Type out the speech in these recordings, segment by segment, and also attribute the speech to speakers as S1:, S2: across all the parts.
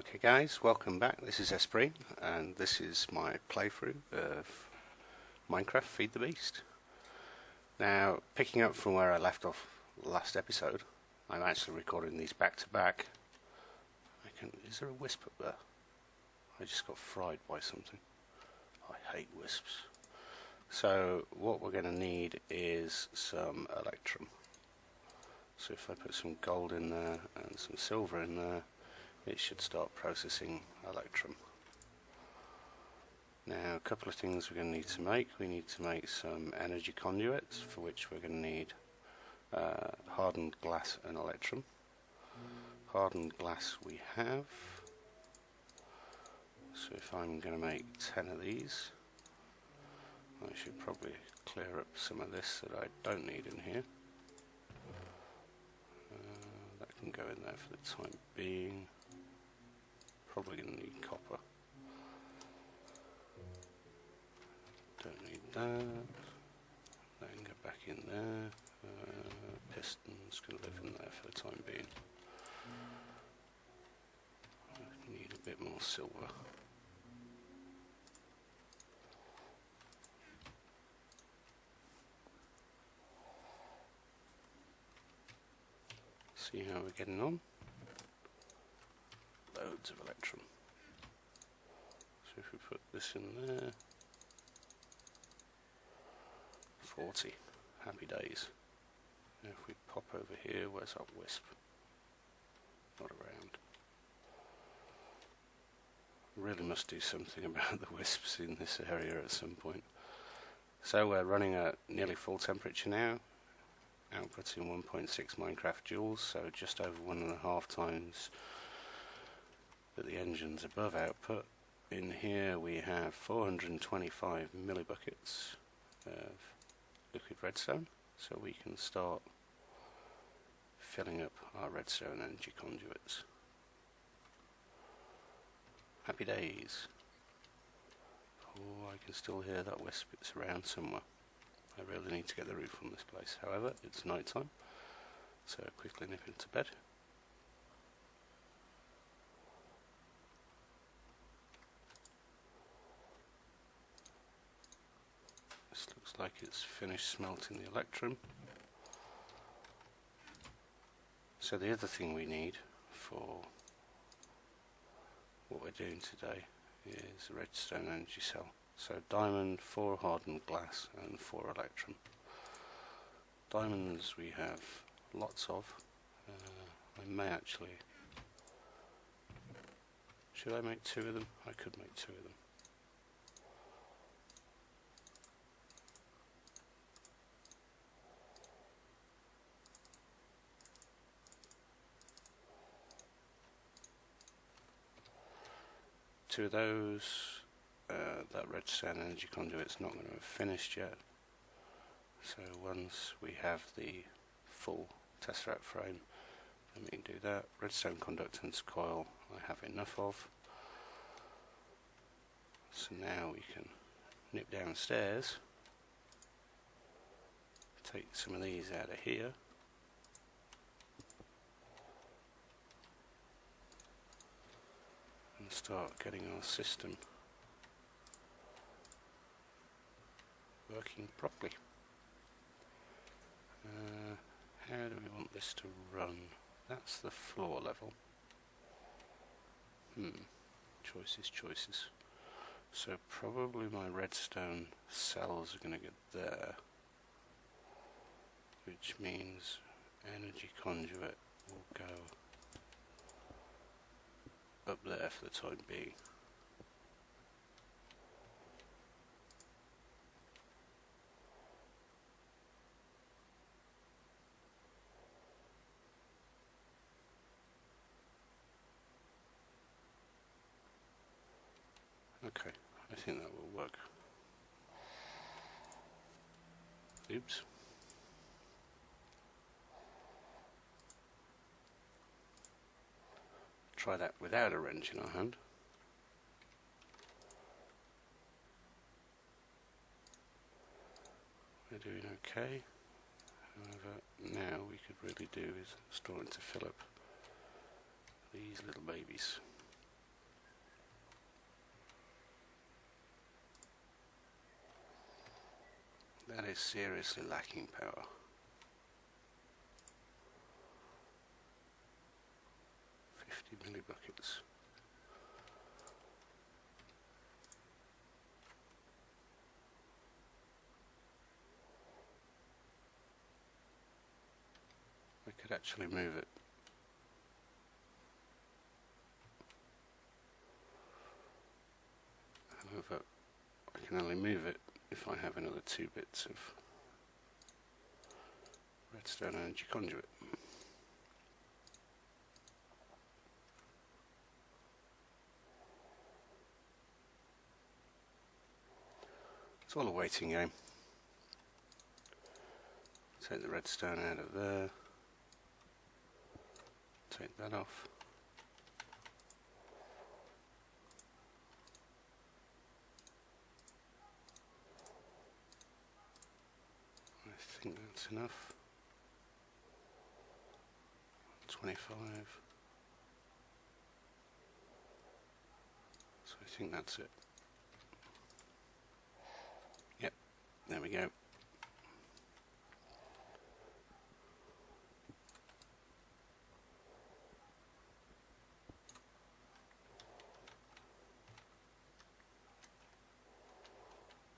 S1: Okay guys, welcome back. This is sbreen and this is my playthrough of Minecraft Feed the Beast. Now, picking up from where I left off last episode, I'm actually recording these back to back. Is there a wisp up there? I just got fried by something. I hate wisps. So what we're going to need is some electrum. So if I put some gold in there and some silver in there, it should start processing electrum. Now, a couple of things we're going to need to make. We need to make some energy conduits, for which we're going to need hardened glass and electrum. Hardened glass we have. So if I'm going to make 10 of these, I should probably clear up some of this that I don't need in here. That can go in there for the time being. Probably going to need copper. Don't need that. That can go back in there. Piston's going to live in there for the time being. I need a bit more silver. See how we're getting on. Loads of electrum. So if we put this in there, 40. Happy days. Now if we pop over here, where's that wisp? Not around. Really must do something about the wisps in this area at some point. So we're running at nearly full temperature now. Outputting 1.6 Minecraft joules, so just over 1.5 times that the engine's above output. In here we have 425 millibuckets of liquid redstone, so we can start filling up our redstone energy conduits. Happy days. Oh, I can still hear that wisp. It's around somewhere. I really need to get the roof on this place. However, it's night time, so quickly nip into bed. This looks like it's finished smelting the electrum. So the other thing we need for what we're doing today is a redstone energy cell. So diamond, 4 hardened glass and 4 electrum. Diamonds we have lots of. I may actually... Should I make 2 of them? I could make 2 of them. Two of those. That redstone energy conduit's not going to have finished yet, so once we have the full tesseract frame, then we can do that. Redstone conductance coil I have enough of, so now we can nip downstairs, take some of these out of here, and start getting our system working properly. How do we want this to run? That's the floor level. Choices. So probably my redstone cells are going to get there, which means energy conduit will go up there for the time being. Okay, I think that will work. Oops. Try that without a wrench in our hand. We're doing okay. However, now we could really do is starting to fill up these little babies. That is seriously lacking power. Millibuckets. I could actually move it. However, I can only move it if I have another 2 bits of redstone energy conduit. It's all a waiting game. Take the redstone out of there. Take that off. I think that's enough. 25. So I think that's it. Yep, there we go.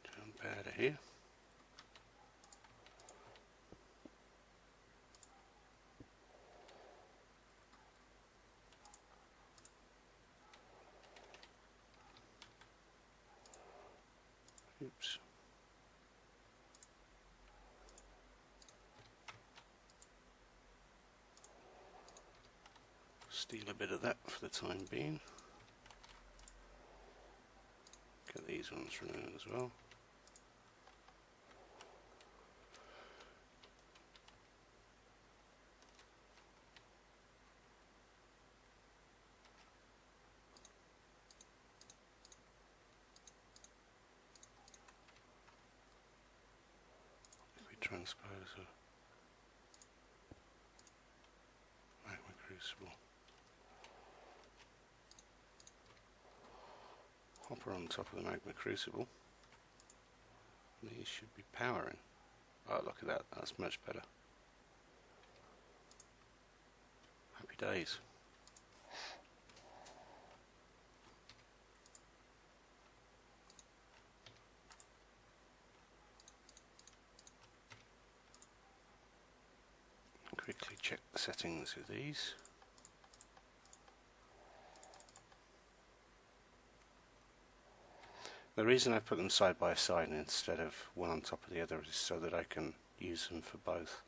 S1: Jump out of here. Oops. Steal a bit of that for the time being. Get these ones from there as well. Transpose a magma crucible. Hopper on top of the magma crucible. These should be powering. Oh, look at that, that's much better. Happy days. Quickly check the settings of these. The reason I put them side by side instead of one on top of the other is so that I can use them for both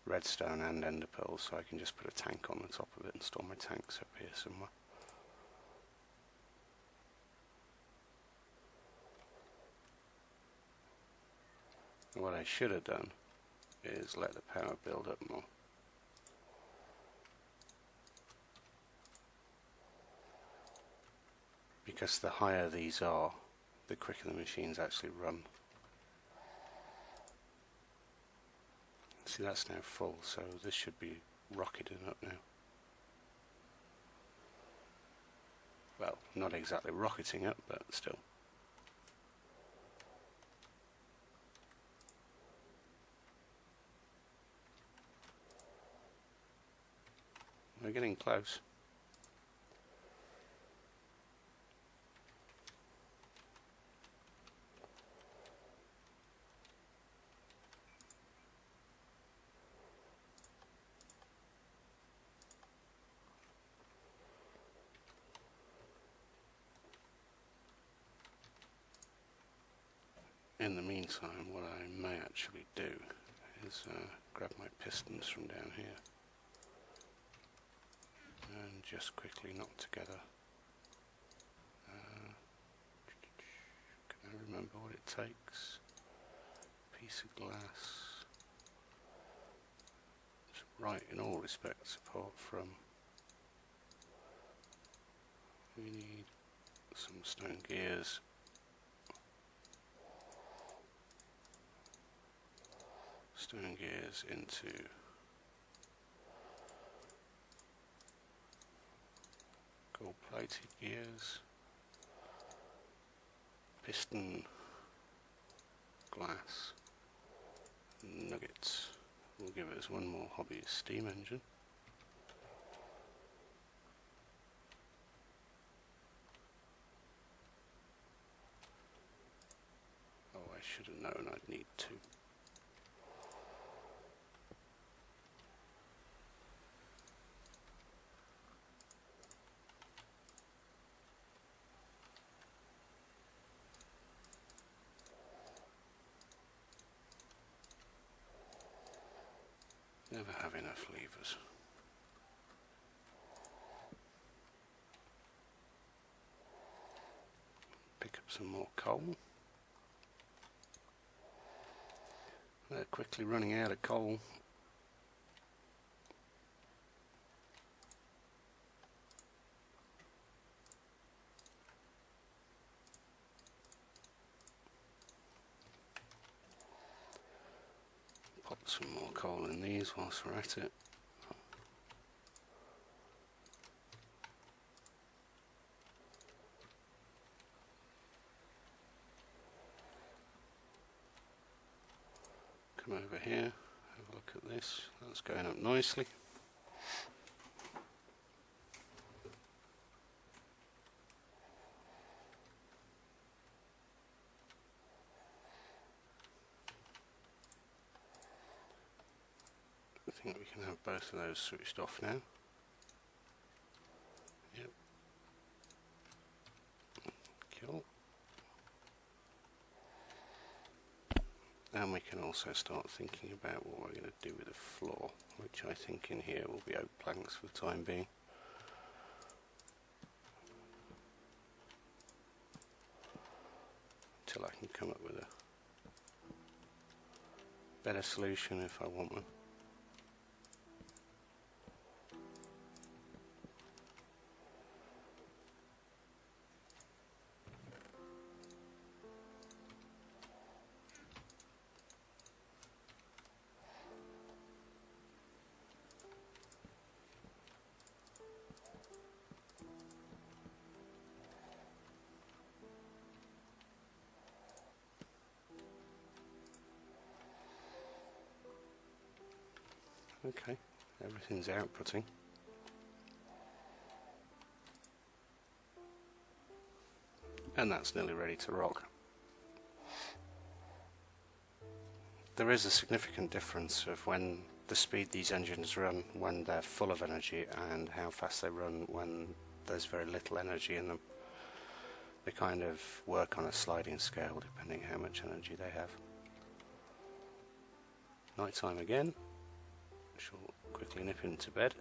S1: redstone and ender pearls, so I can just put a tank on the top of it and store my tanks up here somewhere. And what I should have done is let the power build up more. Because the higher these are, the quicker the machines actually run. See, that's now full, so this should be rocketing up now. Well, not exactly rocketing up, but still. We're getting close. In the meantime, what I may actually do is grab my pistons from down here and just quickly knock together. Can I remember what it takes? Piece of glass. It's right in all respects apart from we need some stone gears. Stone gears into gold plated gears, piston glass, nuggets will give us one more hobbyist steam engine. Oh, I should have known I'd need two. Never have enough levers. Pick up some more coal. They're quickly running out of coal. Pop some more coal in these whilst we're at it. Come over here, have a look at this. That's going up nicely. I think we can have both of those switched off now. Yep. Cool. And we can also start thinking about what we're going to do with the floor, which I think in here will be oak planks for the time being. Until I can come up with a better solution if I want one. Okay, everything's outputting. And that's nearly ready to rock. There is a significant difference of when the speed these engines run when they're full of energy and how fast they run when there's very little energy in them. They kind of work on a sliding scale depending how much energy they have. Night time again. Shall quickly nip into bed.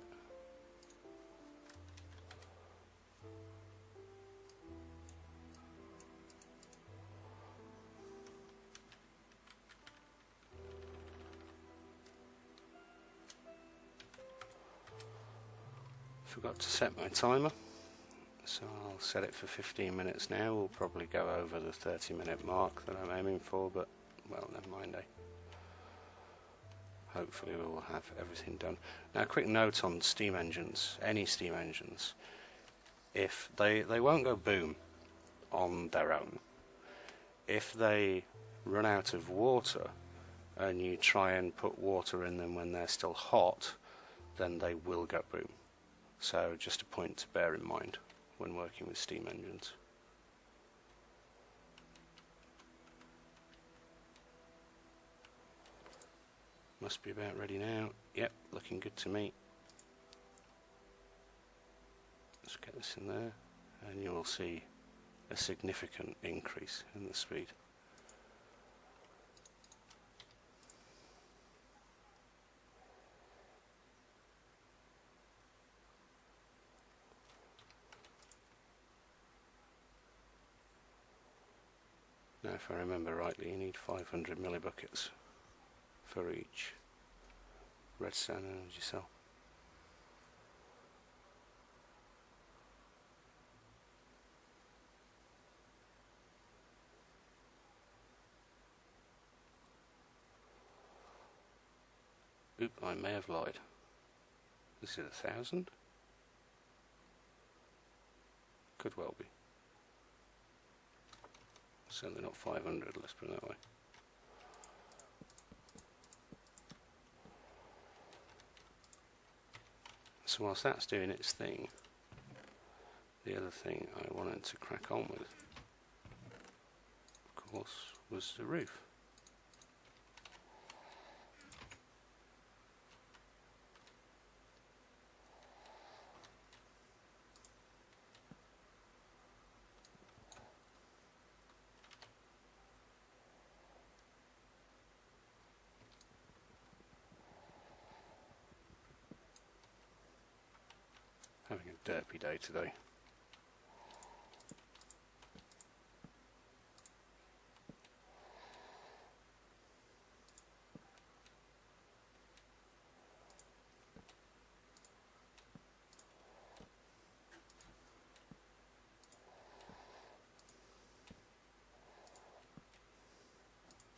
S1: Forgot to set my timer, so I'll set it for 15 minutes now. We'll probably go over the 30-minute mark that I'm aiming for, but well, never mind, eh? Hopefully we will have everything done. Now a quick note on steam engines, any steam engines. If they won't go boom on their own. If they run out of water and you try and put water in them when they're still hot, then they will go boom. So just a point to bear in mind when working with steam engines. Must be about ready now. Yep, looking good to me. Let's get this in there, and you will see a significant increase in the speed. Now, if I remember rightly, you need 500 millibuckets for each redstone energy cell. Oop, I may have lied. Is it 1,000? Could well be. Certainly not 500, let's put it that way. So whilst that's doing its thing, the other thing I wanted to crack on with, of course, was the roof. Having a derpy day today.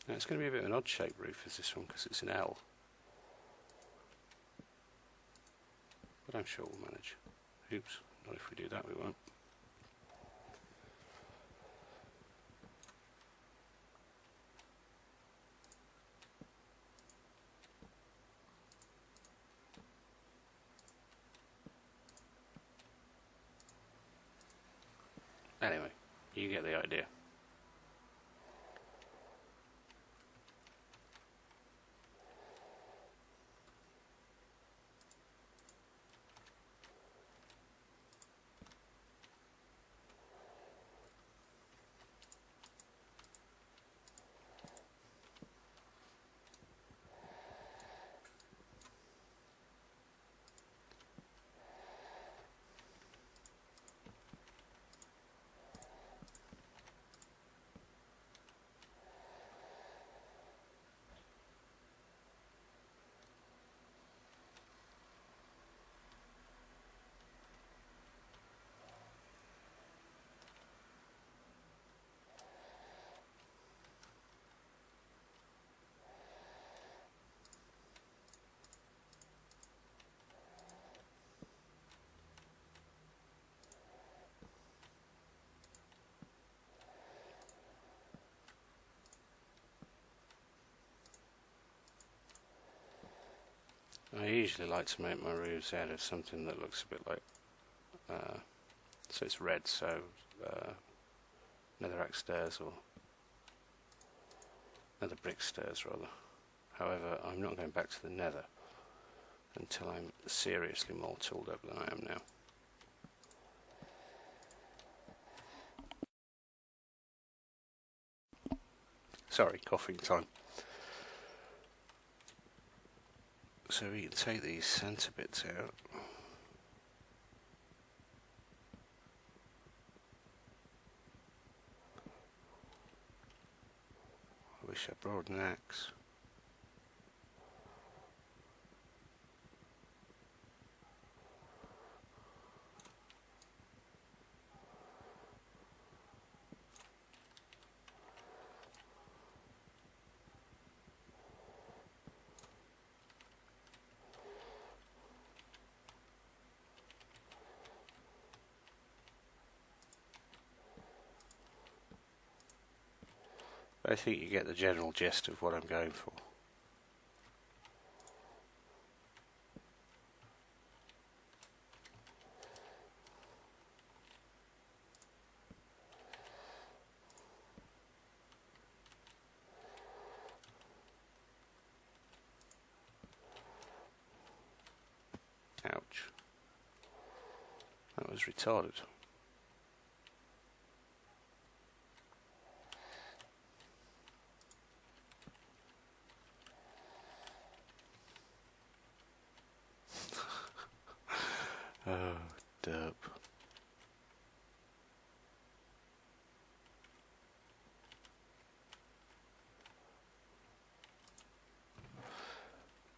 S1: Now it's going to be a bit of an odd shaped roof as this one because it's an L. But I'm sure we'll manage. Oops, not if we do that, we won't. Anyway, you get the idea. I usually like to make my roofs out of something that looks a bit like, so it's red, so netherrack stairs or nether brick stairs rather. However, I'm not going back to the nether until I'm seriously more tooled up than I am now. Sorry, coughing time. So we can take these centre bits out. I wish I brought an axe. I think you get the general gist of what I'm going for. Ouch. That was retarded. Oh, derp.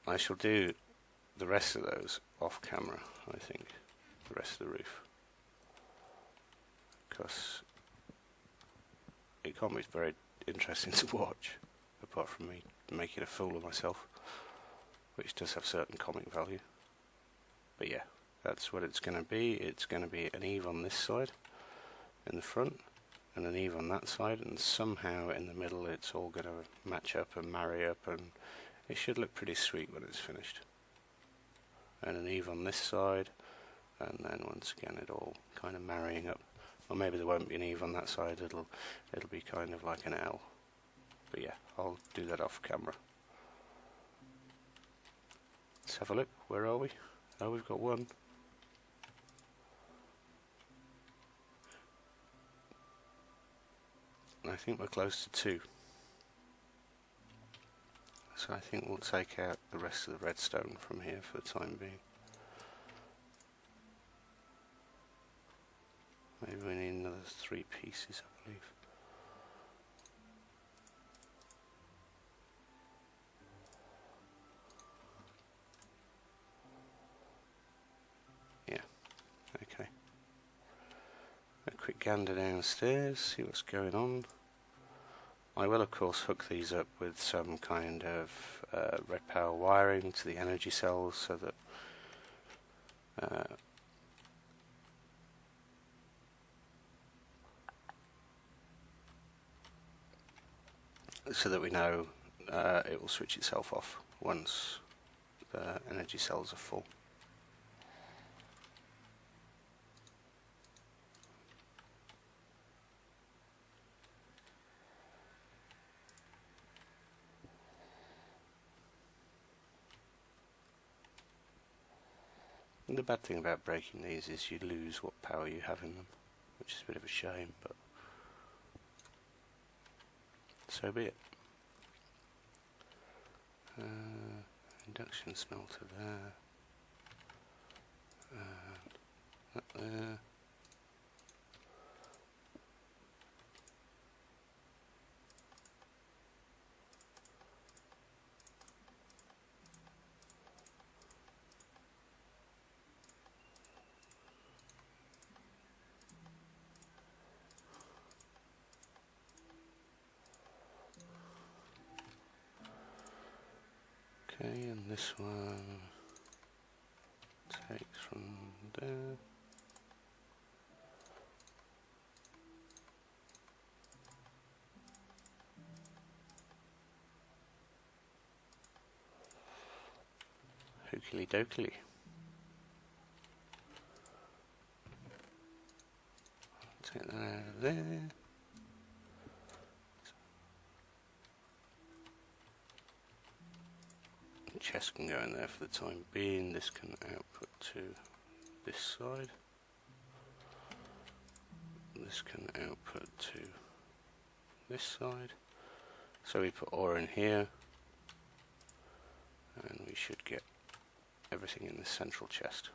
S1: I shall do the rest of those off camera, I think. The rest of the roof. Because it can't be very interesting to watch, apart from me making a fool of myself, which does have certain comic value. But yeah. That's what it's going to be. It's going to be an eave on this side in the front and an eave on that side, and somehow in the middle it's all going to match up and marry up, and it should look pretty sweet when it's finished. and an eve on this side, and then once again it all kind of marrying up. Or maybe there won't be an eve on that side, it'll be kind of like an L. But yeah, I'll do that off camera. Let's have a look. Where are we? Oh, we've got one. I think we're close to 2. So I think we'll take out the rest of the redstone from here for the time being. Maybe we need another 3 pieces, I believe. Yeah, okay. A quick gander downstairs, see what's going on. I will of course hook these up with some kind of red power wiring to the energy cells so that we know it will switch itself off once the energy cells are full. And the bad thing about breaking these is you lose what power you have in them, which is a bit of a shame, but so be it. Induction smelter there, and that there. Okay, and this one takes from there. Hookily dokily. Take that out of there. Chest can go in there for the time being. This can output to this side. This can output to this side. So we put ore in here, and we should get everything in this central chest.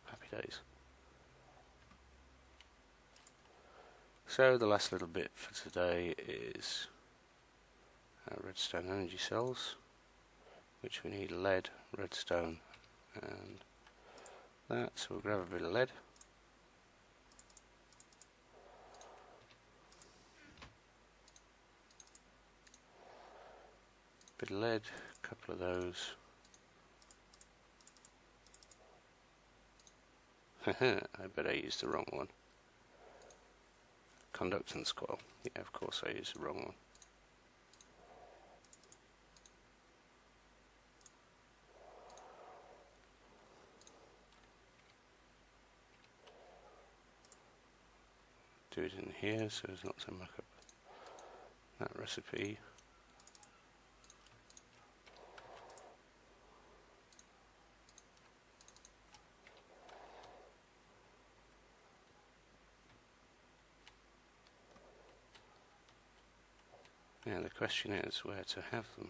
S1: Happy days. So the last little bit for today is our redstone energy cells, which we need lead, redstone, and that. So we'll grab a bit of lead. Bit of lead, a couple of those. I bet I used the wrong one. Conductance coil. Yeah, of course I used the wrong one. Do it in here so as not to muck up that recipe. Now the question is where to have them.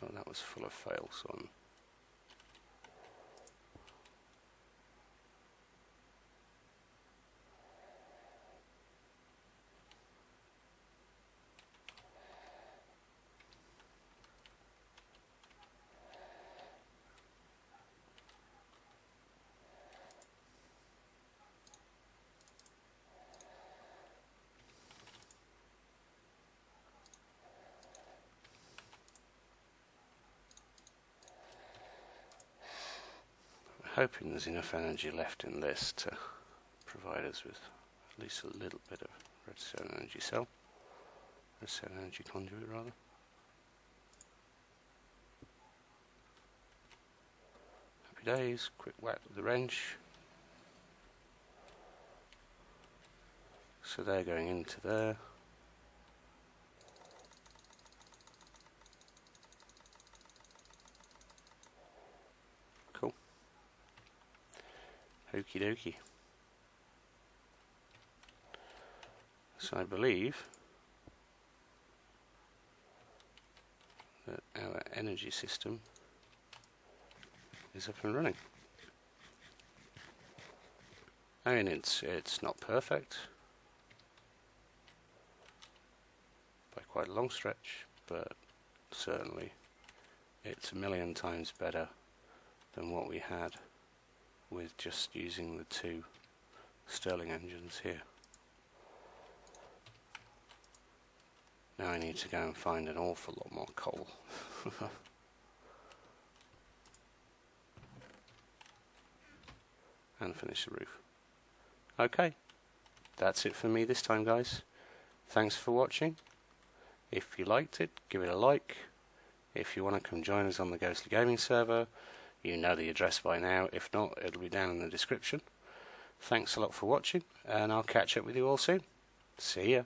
S1: Oh, that was full of fails on. hoping there's enough energy left in this to provide us with at least a little bit of redstone energy cell. Redstone energy conduit, rather. Happy days, quick whack with the wrench. So they're going into there. Cool. Okie dokie. So I believe that our energy system is up and running. I mean, it's not perfect by quite a long stretch, but certainly it's a million times better than what we had with just using the 2 Stirling engines here. Now I need to go and find an awful lot more coal. And finish the roof. Okay, that's it for me this time, guys. Thanks for watching. If you liked it, give it a like. If you want to come join us on the Ghostly Gaming server, you know the address by now. If not, it'll be down in the description. Thanks a lot for watching, and I'll catch up with you all soon. See ya.